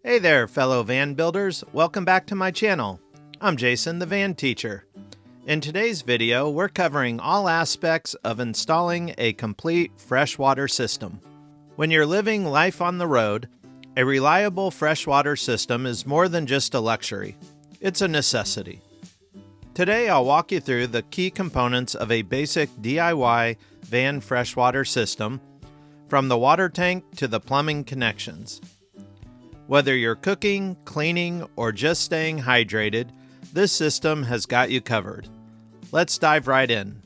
Hey there, fellow van builders. Welcome back to my channel. I'm Jason, the van teacher. In today's video, we're covering all aspects of installing a complete freshwater system. When you're living life on the road, a reliable freshwater system is more than just a luxury. It's a necessity. Today, I'll walk you through the key components of a basic DIY van freshwater system, from the water tank to the plumbing connections. Whether you're cooking, cleaning, or just staying hydrated, this system has got you covered. Let's dive right in.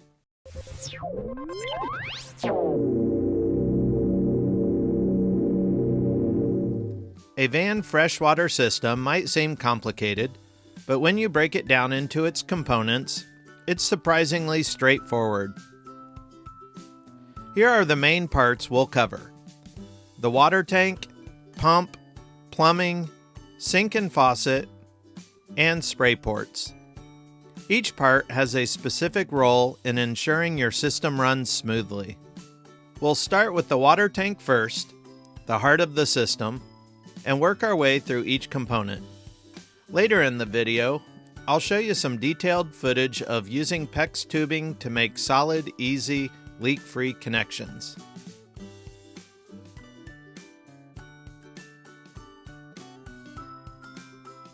A van freshwater system might seem complicated, but when you break it down into its components, it's surprisingly straightforward. Here are the main parts we'll cover: the water tank, pump, plumbing, sink and faucet, and spray ports. Each part has a specific role in ensuring your system runs smoothly. We'll start with the water tank first, the heart of the system, and work our way through each component. Later in the video, I'll show you some detailed footage of using PEX tubing to make solid, easy, leak-free connections.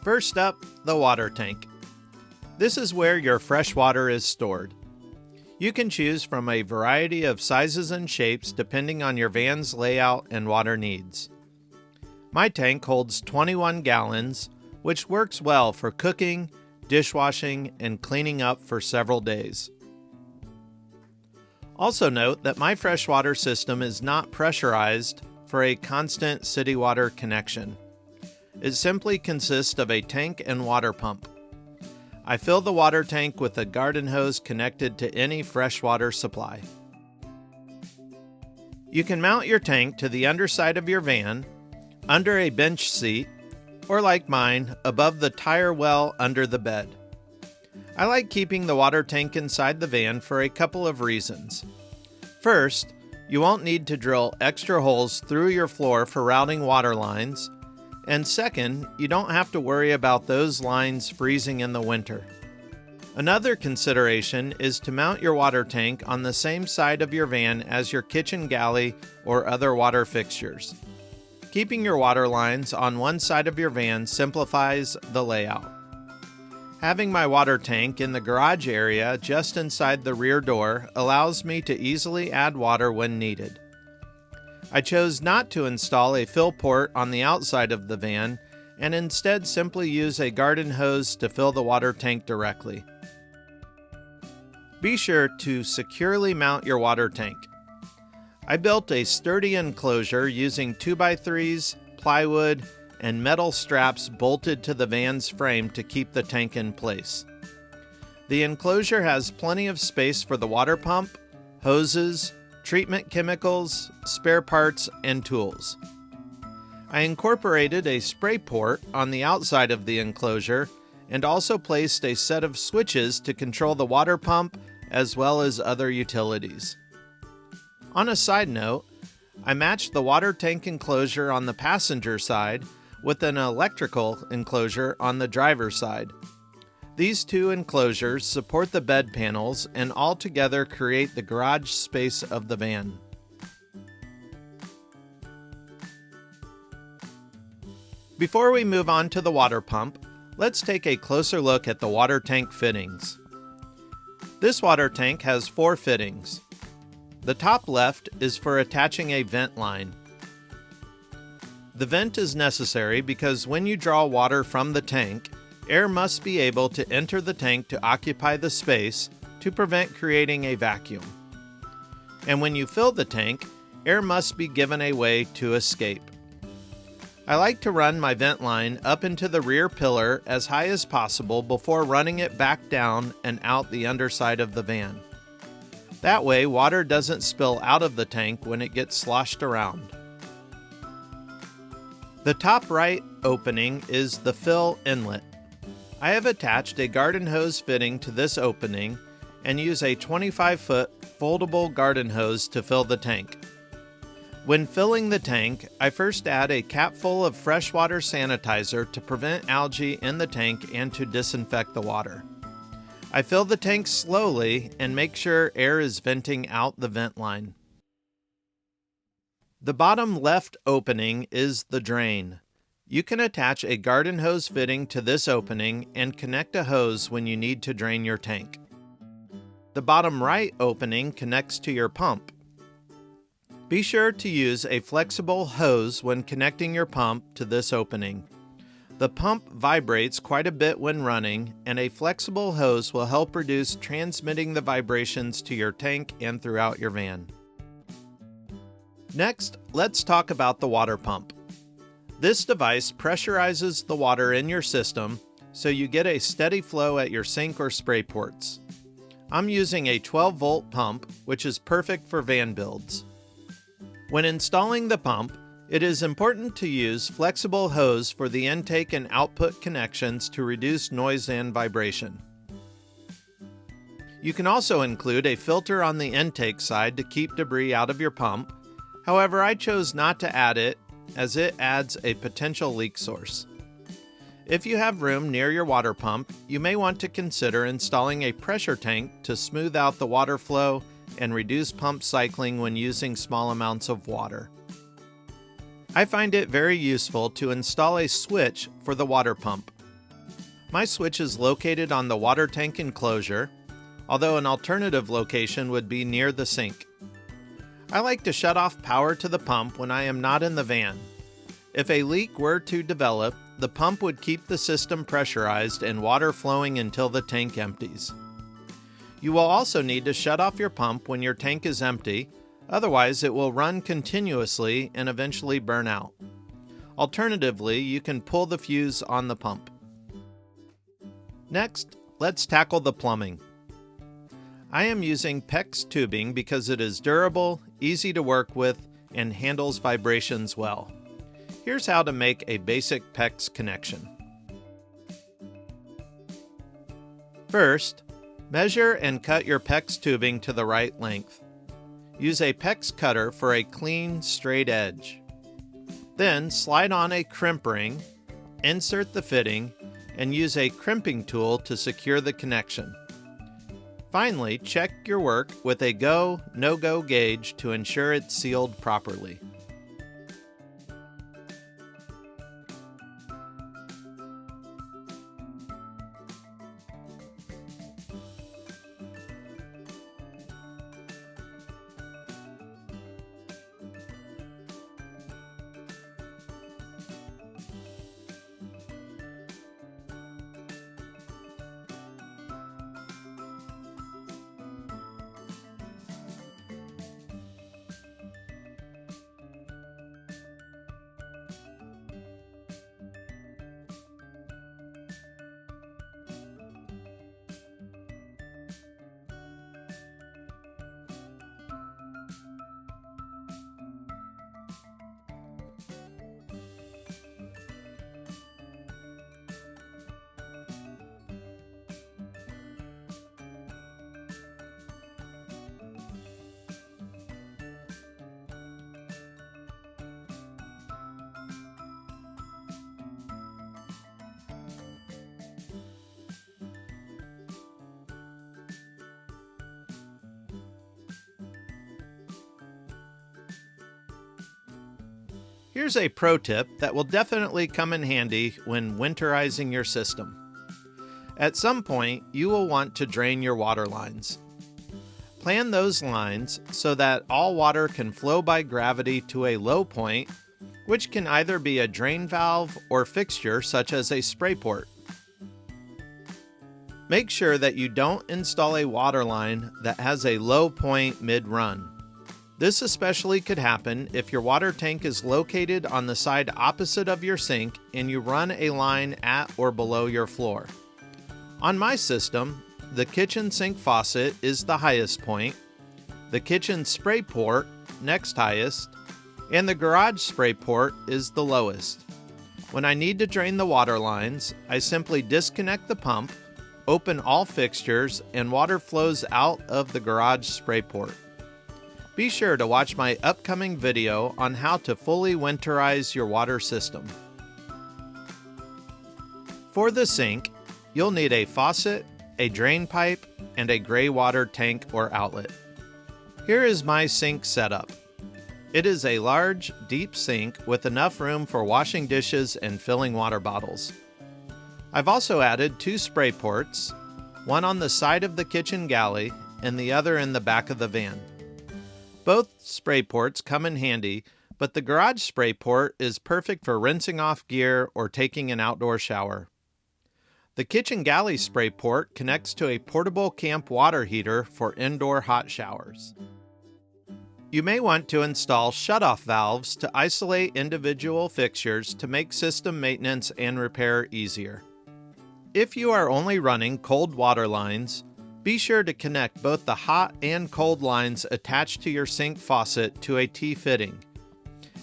First up, the water tank. This is where your fresh water is stored. You can choose from a variety of sizes and shapes depending on your van's layout and water needs. My tank holds 21 gallons, which works well for cooking, dishwashing, and cleaning up for several days. Also note that my freshwater system is not pressurized for a constant city water connection. It simply consists of a tank and water pump. I fill the water tank with a garden hose connected to any freshwater supply. You can mount your tank to the underside of your van, under a bench seat, or like mine, above the tire well under the bed. I like keeping the water tank inside the van for a couple of reasons. First, you won't need to drill extra holes through your floor for routing water lines, and second, you don't have to worry about those lines freezing in the winter. Another consideration is to mount your water tank on the same side of your van as your kitchen galley or other water fixtures. Keeping your water lines on one side of your van simplifies the layout. Having my water tank in the garage area just inside the rear door allows me to easily add water when needed. I chose not to install a fill port on the outside of the van and instead simply use a garden hose to fill the water tank directly. Be sure to securely mount your water tank. I built a sturdy enclosure using 2x3s, plywood, and metal straps bolted to the van's frame to keep the tank in place. The enclosure has plenty of space for the water pump, hoses, treatment chemicals, spare parts, and tools. I incorporated a spray port on the outside of the enclosure and also placed a set of switches to control the water pump as well as other utilities. On a side note, I matched the water tank enclosure on the passenger side with an electrical enclosure on the driver's side. These two enclosures support the bed panels and all together create the garage space of the van. Before we move on to the water pump, let's take a closer look at the water tank fittings. This water tank has 4 fittings. The top left is for attaching a vent line. The vent is necessary because when you draw water from the tank, air must be able to enter the tank to occupy the space to prevent creating a vacuum. And when you fill the tank, air must be given a way to escape. I like to run my vent line up into the rear pillar as high as possible before running it back down and out the underside of the van. That way, water doesn't spill out of the tank when it gets sloshed around. The top right opening is the fill inlet. I have attached a garden hose fitting to this opening and use a 25-foot foldable garden hose to fill the tank. When filling the tank, I first add a capful of freshwater sanitizer to prevent algae in the tank and to disinfect the water. I fill the tank slowly and make sure air is venting out the vent line. The bottom left opening is the drain. You can attach a garden hose fitting to this opening and connect a hose when you need to drain your tank. The bottom right opening connects to your pump. Be sure to use a flexible hose when connecting your pump to this opening. The pump vibrates quite a bit when running, and a flexible hose will help reduce transmitting the vibrations to your tank and throughout your van. Next, let's talk about the water pump. This device pressurizes the water in your system so you get a steady flow at your sink or spray ports. I'm using a 12-volt pump, which is perfect for van builds. When installing the pump, it is important to use flexible hose for the intake and output connections to reduce noise and vibration. You can also include a filter on the intake side to keep debris out of your pump. However, I chose not to add it as it adds a potential leak source. If you have room near your water pump, you may want to consider installing a pressure tank to smooth out the water flow and reduce pump cycling when using small amounts of water. I find it very useful to install a switch for the water pump. My switch is located on the water tank enclosure, although an alternative location would be near the sink. I like to shut off power to the pump when I am not in the van. If a leak were to develop, the pump would keep the system pressurized and water flowing until the tank empties. You will also need to shut off your pump when your tank is empty, otherwise it will run continuously and eventually burn out. Alternatively, you can pull the fuse on the pump. Next, let's tackle the plumbing. I am using PEX tubing because it is durable, easy to work with, and handles vibrations well. Here's how to make a basic PEX connection. First, measure and cut your PEX tubing to the right length. Use a PEX cutter for a clean, straight edge. Then slide on a crimp ring, insert the fitting, and use a crimping tool to secure the connection. Finally, check your work with a go, no-go gauge to ensure it's sealed properly. Here's a pro tip that will definitely come in handy when winterizing your system. At some point, you will want to drain your water lines. Plan those lines so that all water can flow by gravity to a low point, which can either be a drain valve or fixture such as a spray port. Make sure that you don't install a water line that has a low point mid-run. This especially could happen if your water tank is located on the side opposite of your sink and you run a line at or below your floor. On my system, the kitchen sink faucet is the highest point, the kitchen spray port next highest, and the garage spray port is the lowest. When I need to drain the water lines, I simply disconnect the pump, open all fixtures, and water flows out of the garage spray port. Be sure to watch my upcoming video on how to fully winterize your water system. For the sink, you'll need a faucet, a drain pipe, and a gray water tank or outlet. Here is my sink setup. It is a large, deep sink with enough room for washing dishes and filling water bottles. I've also added 2 spray ports, one on the side of the kitchen galley and the other in the back of the van. Both spray ports come in handy, but the garage spray port is perfect for rinsing off gear or taking an outdoor shower. The kitchen galley spray port connects to a portable camp water heater for indoor hot showers. You may want to install shutoff valves to isolate individual fixtures to make system maintenance and repair easier. If you are only running cold water lines, be sure to connect both the hot and cold lines attached to your sink faucet to a T-fitting.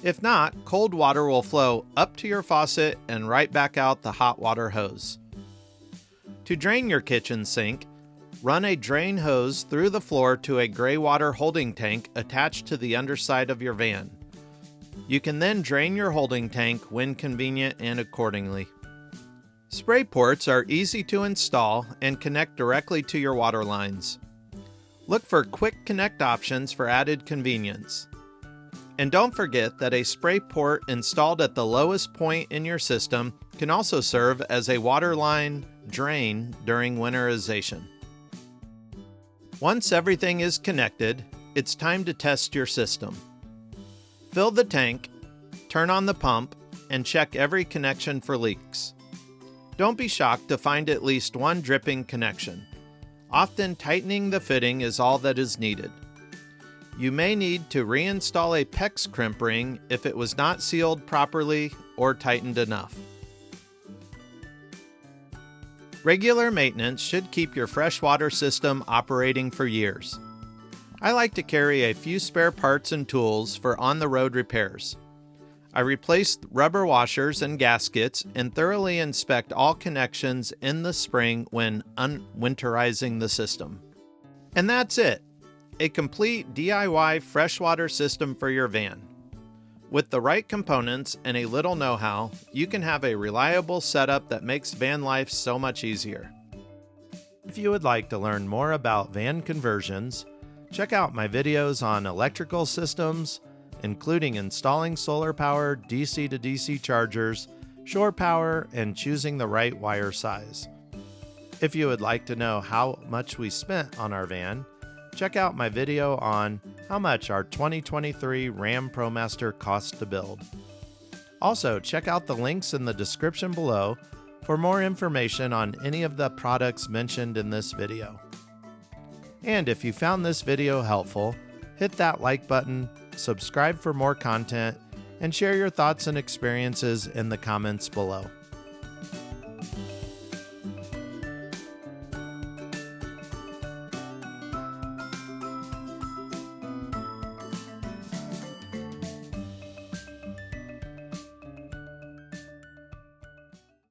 If not, cold water will flow up to your faucet and right back out the hot water hose. To drain your kitchen sink, run a drain hose through the floor to a gray water holding tank attached to the underside of your van. You can then drain your holding tank when convenient and accordingly. Spray ports are easy to install and connect directly to your water lines. Look for quick connect options for added convenience. And don't forget that a spray port installed at the lowest point in your system can also serve as a water line drain during winterization. Once everything is connected, it's time to test your system. Fill the tank, turn on the pump, and check every connection for leaks. Don't be shocked to find at least one dripping connection. Often tightening the fitting is all that is needed. You may need to reinstall a PEX crimp ring if it was not sealed properly or tightened enough. Regular maintenance should keep your freshwater system operating for years. I like to carry a few spare parts and tools for on-the-road repairs. I replace rubber washers and gaskets and thoroughly inspect all connections in the spring when winterizing the system. And that's it, a complete DIY freshwater system for your van. With the right components and a little know-how, you can have a reliable setup that makes van life so much easier. If you would like to learn more about van conversions, check out my videos on electrical systems, including installing solar-powered DC to DC chargers, shore power, and choosing the right wire size. If you would like to know how much we spent on our van, check out my video on how much our 2023 Ram ProMaster cost to build. Also, check out the links in the description below for more information on any of the products mentioned in this video. And if you found this video helpful, hit that like button, subscribe for more content, and share your thoughts and experiences in the comments below.